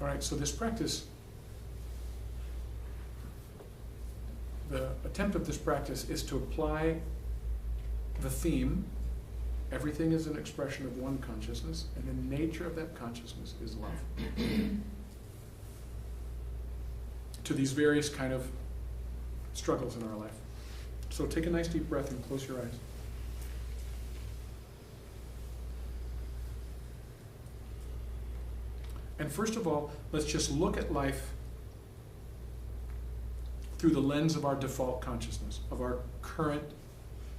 All right, so this practice, the attempt of this practice is to apply the theme, everything is an expression of one consciousness, and the nature of that consciousness is love, to these various kind of struggles in our life. So take a nice deep breath and close your eyes. And first of all, let's just look at life through the lens of our default consciousness, of our current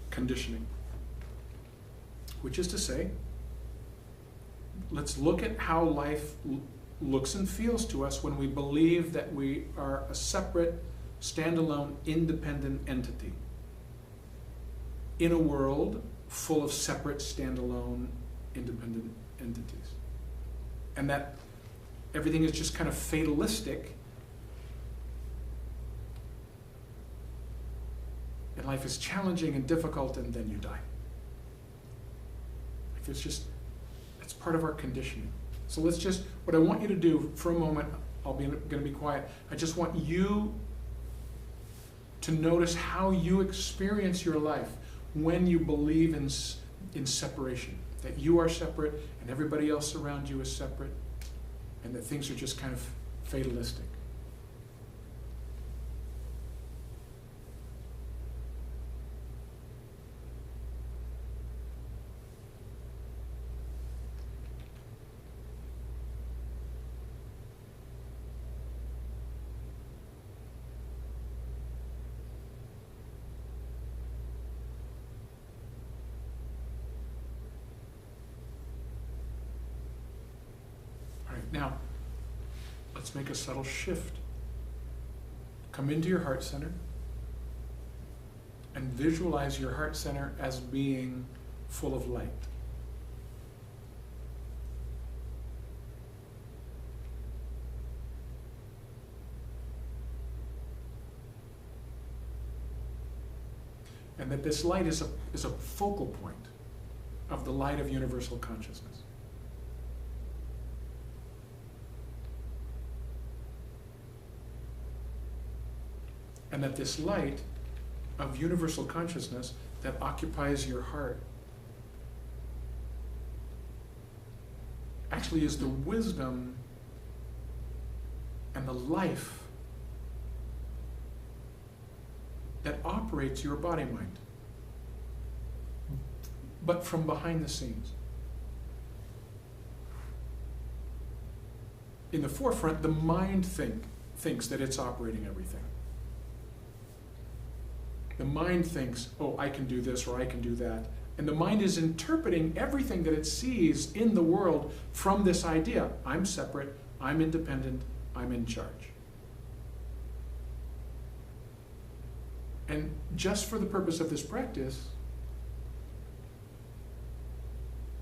conditioning. Which is to say, let's look at how life looks and feels to us when we believe that we are a separate, standalone, independent entity in a world full of separate, standalone, independent entities. And that everything is just kind of fatalistic, and life is challenging and difficult, and then you die. It's just, that's part of our conditioning. So let's just, what I want you to do for a moment, going to be quiet, I just want you to notice how you experience your life when you believe in separation, that you are separate and everybody else around you is separate, and that things are just kind of fatalistic. Now, let's make a subtle shift. Come into your heart center and visualize your heart center as being full of light. And that this light is a focal point of the light of universal consciousness. And that this light of universal consciousness that occupies your heart actually is the wisdom and the life that operates your body-mind, but from behind the scenes. In the forefront, the mind thinks that it's operating everything. The mind thinks, oh, I can do this or I can do that. And the mind is interpreting everything that it sees in the world from this idea. I'm separate, I'm independent, I'm in charge. And just for the purpose of this practice,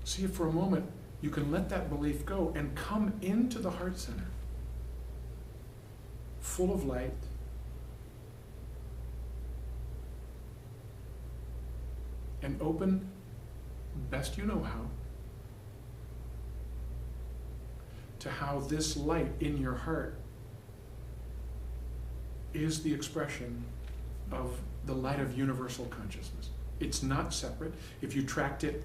see if for a moment you can let that belief go and come into the heart center, full of light, and open, best you know how, to how this light in your heart is the expression of the light of universal consciousness. It's not separate. If you tracked it,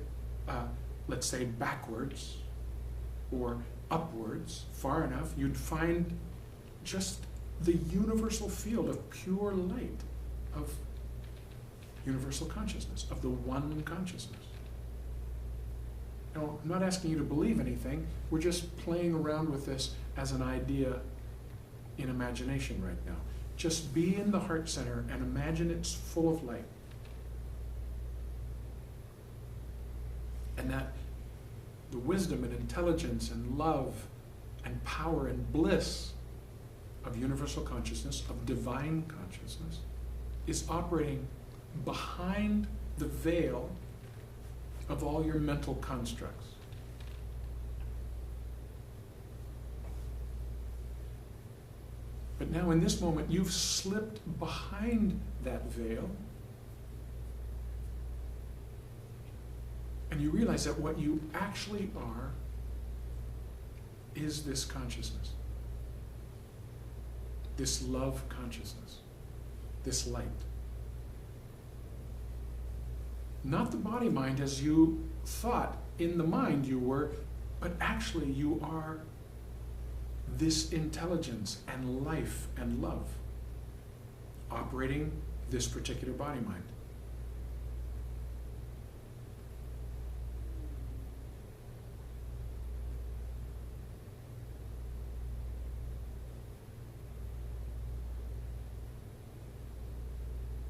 let's say backwards or upwards far enough, you'd find just the universal field of pure light of universal consciousness, of the one consciousness. Now, I'm not asking you to believe anything. We're just playing around with this as an idea in imagination right now. Just be in the heart center and imagine it's full of light. And that the wisdom and intelligence and love and power and bliss of universal consciousness, of divine consciousness, is operating behind the veil of all your mental constructs. But now in this moment, you've slipped behind that veil, and you realize that what you actually are is this consciousness. this love consciousness, this light. Not the body-mind as you thought in the mind you were, but actually you are this intelligence and life and love operating this particular body-mind.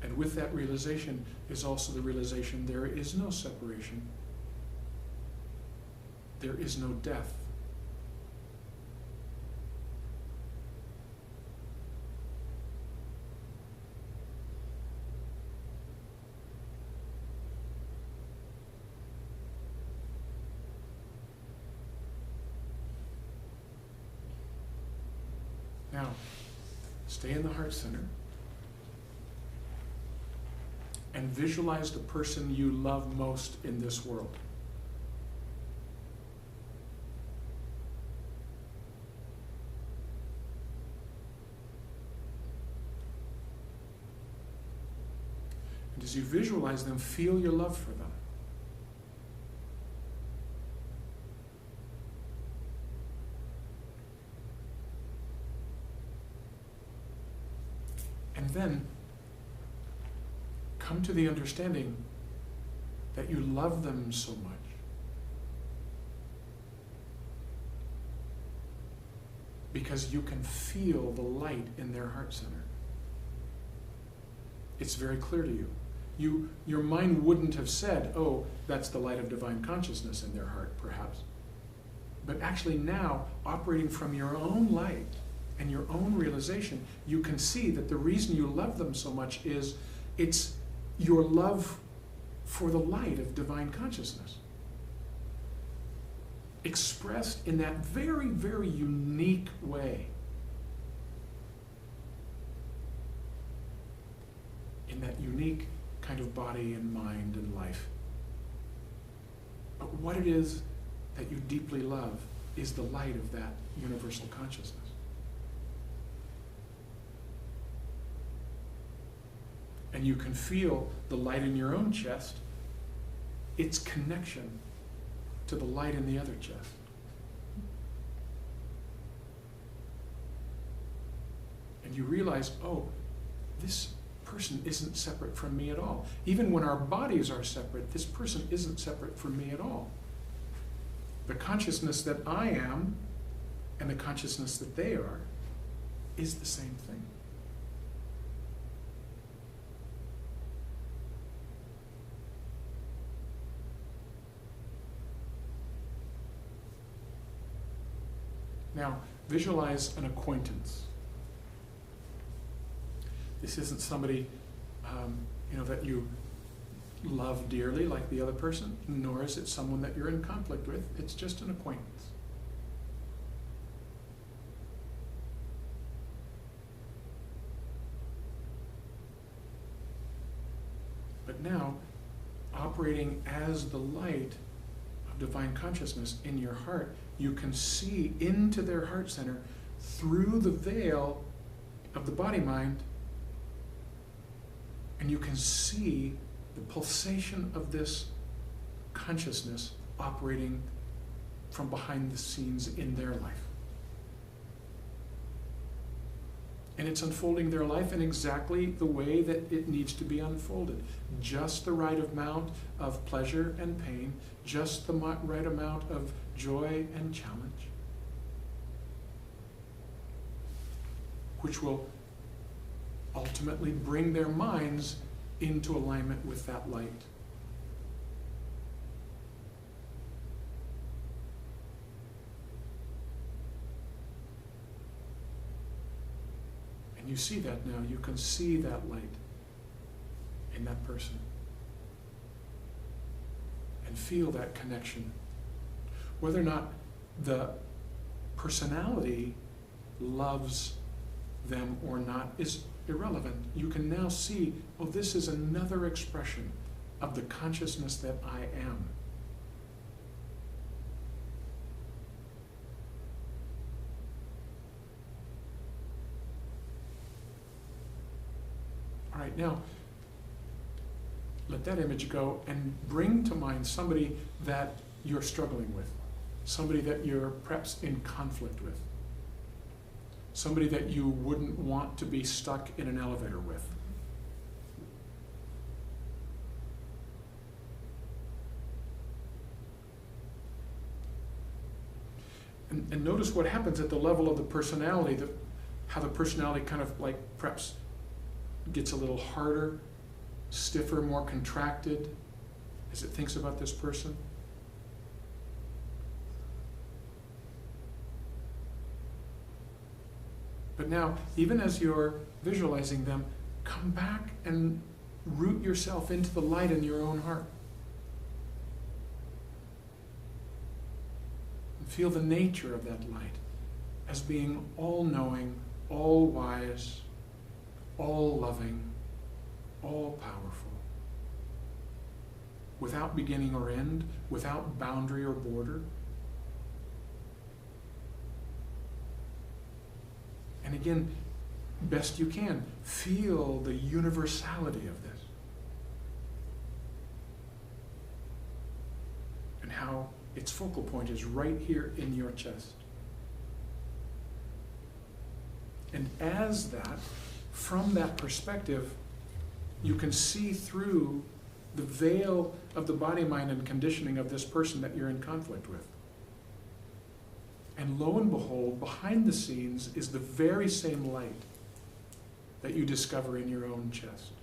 And with that realization is also the realization there is no separation. There is no death. Now, stay in the heart center and visualize the person you love most in this world. And as you visualize them, feel your love for them. And then come to the understanding that you love them so much because you can feel the light in their heart center. It's very clear to you. Your mind wouldn't have said, oh, that's the light of divine consciousness in their heart, perhaps. But actually now, operating from your own light and your own realization, you can see that the reason you love them so much is it's your love for the light of divine consciousness, expressed in that very, very unique way, in that unique kind of body and mind and life. But what it is that you deeply love is the light of that universal consciousness. And you can feel the light in your own chest, its connection to the light in the other chest. And you realize, oh, this person isn't separate from me at all. Even when our bodies are separate, this person isn't separate from me at all. The consciousness that I am and the consciousness that they are is the same thing. Now, visualize an acquaintance. This isn't somebody that you love dearly like the other person, nor is it someone that you're in conflict with. It's just an acquaintance. But now, operating as the light of divine consciousness in your heart, you can see into their heart center through the veil of the body-mind, and you can see the pulsation of this consciousness operating from behind the scenes in their life. And it's unfolding their life in exactly the way that it needs to be unfolded. Just the right amount of pleasure and pain, just the right amount of joy and challenge, which will ultimately bring their minds into alignment with that light. And you see that now. You can see that light in that person and feel that connection. Whether or not the personality loves them or not is irrelevant. You can now see, oh, this is another expression of the consciousness that I am. All right, now, let that image go and bring to mind somebody that you're struggling with, somebody that you're perhaps in conflict with, somebody that you wouldn't want to be stuck in an elevator with. And notice what happens at the level of the personality, how the personality kind of like perhaps gets a little harder, stiffer, more contracted as it thinks about this person. But now, even as you're visualizing them, come back and root yourself into the light in your own heart. And feel the nature of that light as being all-knowing, all-wise, all-loving, all-powerful, without beginning or end, without boundary or border. And again, best you can, feel the universality of this. And how its focal point is right here in your chest. And as that, from that perspective, you can see through the veil of the body, mind, and conditioning of this person that you're in conflict with. And lo and behold, behind the scenes is the very same light that you discover in your own chest.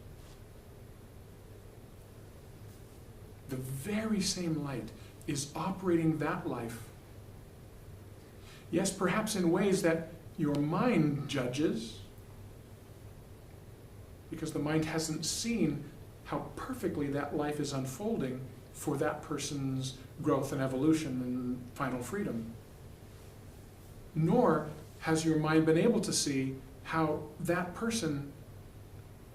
The very same light is operating that life. Yes, perhaps in ways that your mind judges, because the mind hasn't seen how perfectly that life is unfolding for that person's growth and evolution and final freedom. Nor has your mind been able to see how that person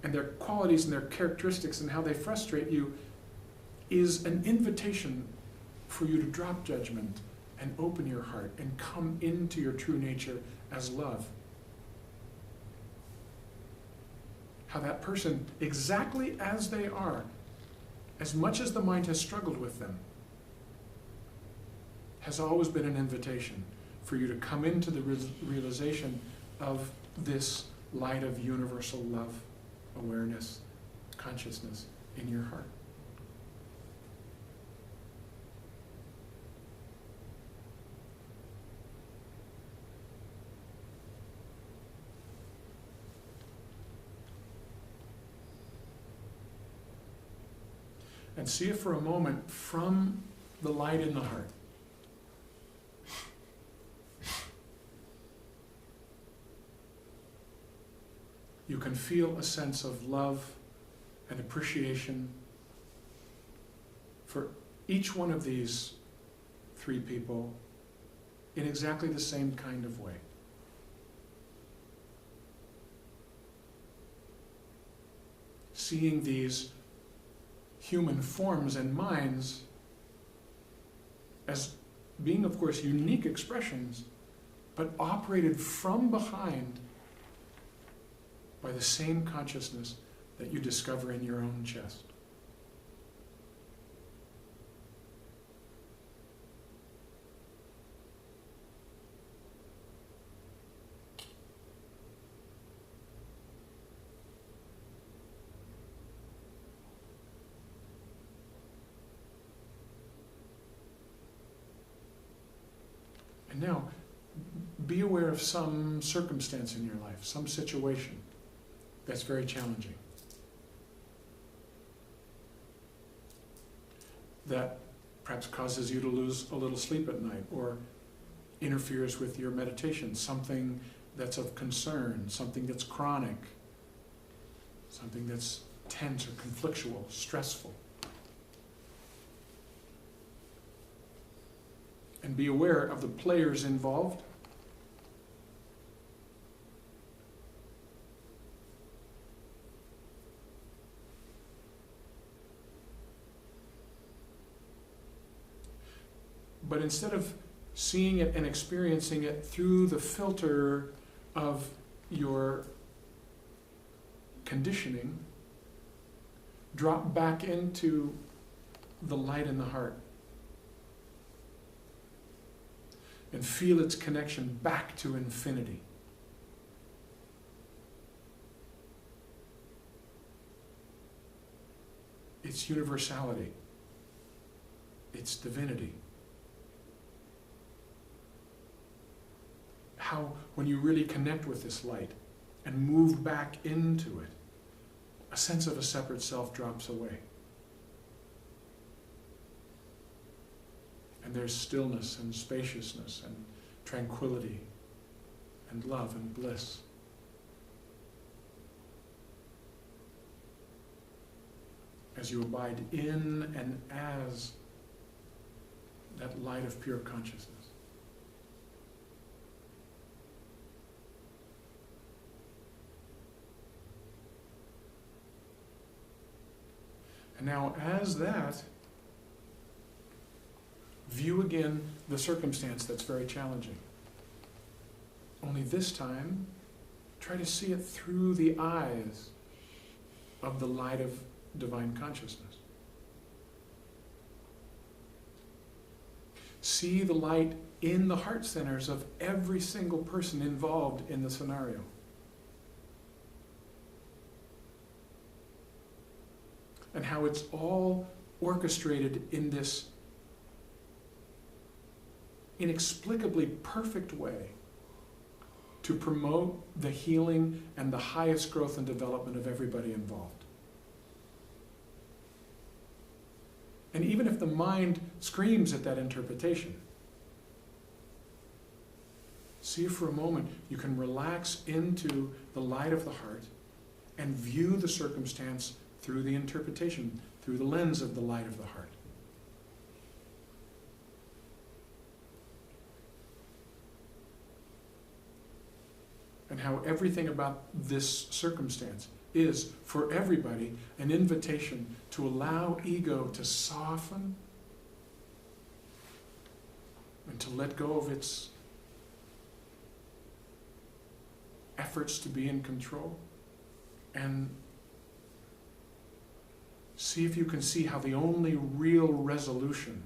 and their qualities and their characteristics and how they frustrate you is an invitation for you to drop judgment and open your heart and come into your true nature as love. How that person, exactly as they are, as much as the mind has struggled with them, has always been an invitation for you to come into the realization of this light of universal love, awareness, consciousness in your heart. And see if for a moment, from the light in the heart, you can feel a sense of love and appreciation for each one of these three people in exactly the same kind of way. Seeing these human forms and minds as being, of course, unique expressions, but operated from behind by the same consciousness that you discover in your own chest. And now, be aware of some circumstance in your life, some situation that's very challenging, that perhaps causes you to lose a little sleep at night or interferes with your meditation, something that's of concern, something that's chronic, something that's tense or conflictual, stressful. And be aware of the players involved. But instead of seeing it and experiencing it through the filter of your conditioning, drop back into the light in the heart and feel its connection back to infinity. Its universality, its divinity. How, when you really connect with this light and move back into it, a sense of a separate self drops away. And there's stillness and spaciousness and tranquility and love and bliss. As you abide in and as that light of pure consciousness. And now, as that, view again the circumstance that's very challenging. Only this time, try to see it through the eyes of the light of divine consciousness. See the light in the heart centers of every single person involved in the scenario. And how it's all orchestrated in this inexplicably perfect way to promote the healing and the highest growth and development of everybody involved. And even if the mind screams at that interpretation, see if for a moment you can relax into the light of the heart and view the circumstance through the interpretation, through the lens of the light of the heart. And how everything about this circumstance is, for everybody, an invitation to allow ego to soften and to let go of its efforts to be in control, and see if you can see how the only real resolution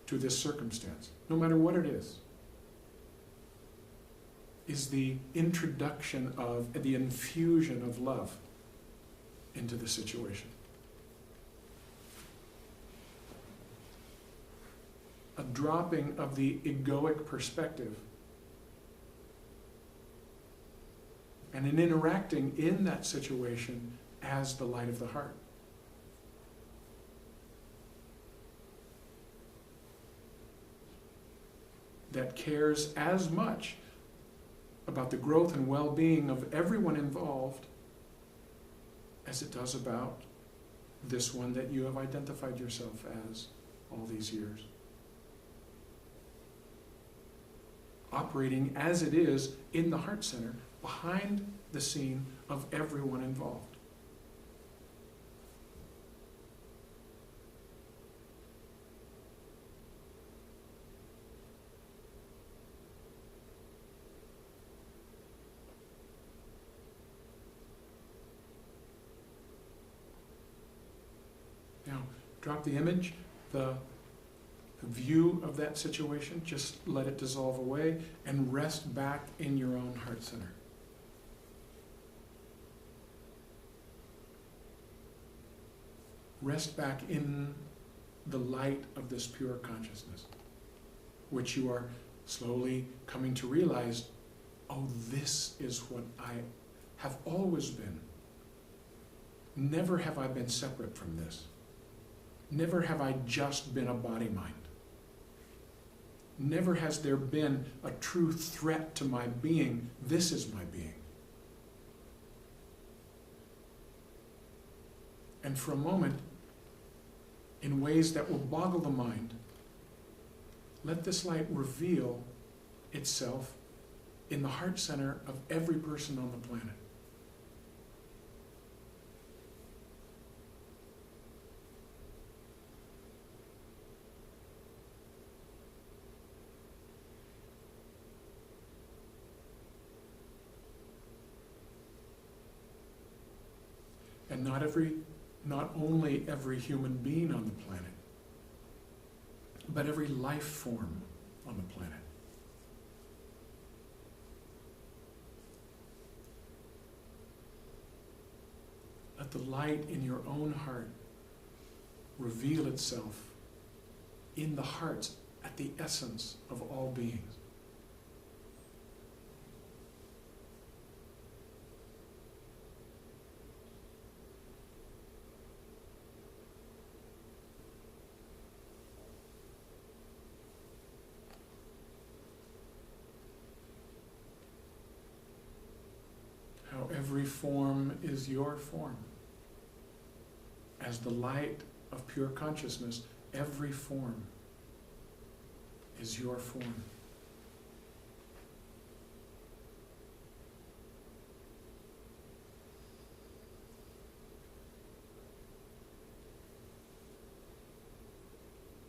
to this circumstance, no matter what it is the introduction of, the infusion of love into the situation. A dropping of the egoic perspective and an interacting in that situation as the light of the heart. That cares as much about the growth and well-being of everyone involved as it does about this one that you have identified yourself as all these years. Operating as it is in the heart center, behind the scene of everyone involved. Now, drop the image, the view of that situation, just let it dissolve away and rest back in your own heart center. Rest back in the light of this pure consciousness, which you are slowly coming to realize, oh, this is what I have always been. Never have I been separate from this. Never have I just been a body-mind. Never has there been a true threat to my being. This is my being. And for a moment, in ways that will boggle the mind, let this light reveal itself in the heart center of every person on the planet. And not only every human being on the planet, but every life form on the planet. Let the light in your own heart reveal itself in the hearts at the essence of all beings. How every form is your form. As the light of pure consciousness, every form is your form.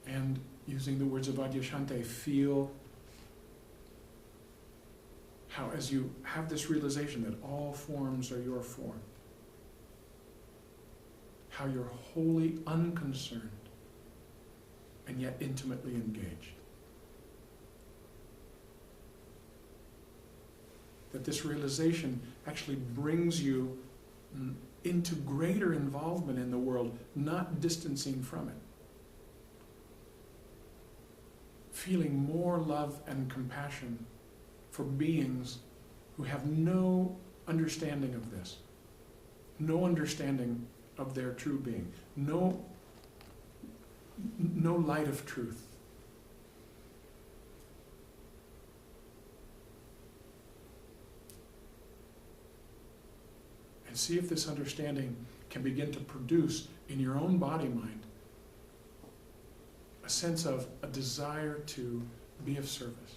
And using the words of Adyashanti, feel how, as you have this realization that all forms are your form, how you're wholly unconcerned and yet intimately engaged. That this realization actually brings you into greater involvement in the world, not distancing from it. Feeling more love and compassion for beings who have no understanding of this, no understanding of their true being, no light of truth. And see if this understanding can begin to produce in your own body-mind a sense of a desire to be of service.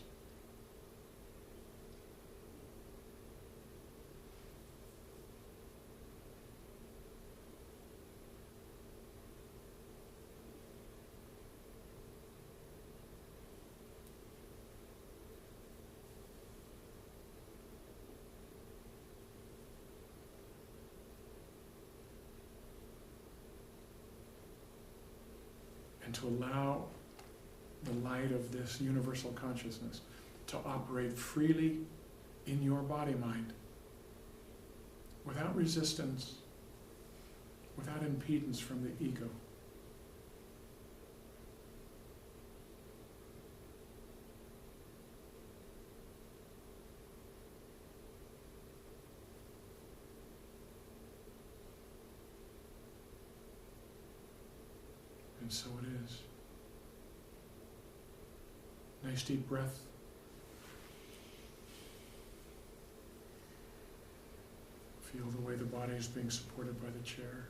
And to allow the light of this universal consciousness to operate freely in your body-mind, without resistance, without impedance from the ego. And so it is. Nice deep breath. Feel the way the body is being supported by the chair.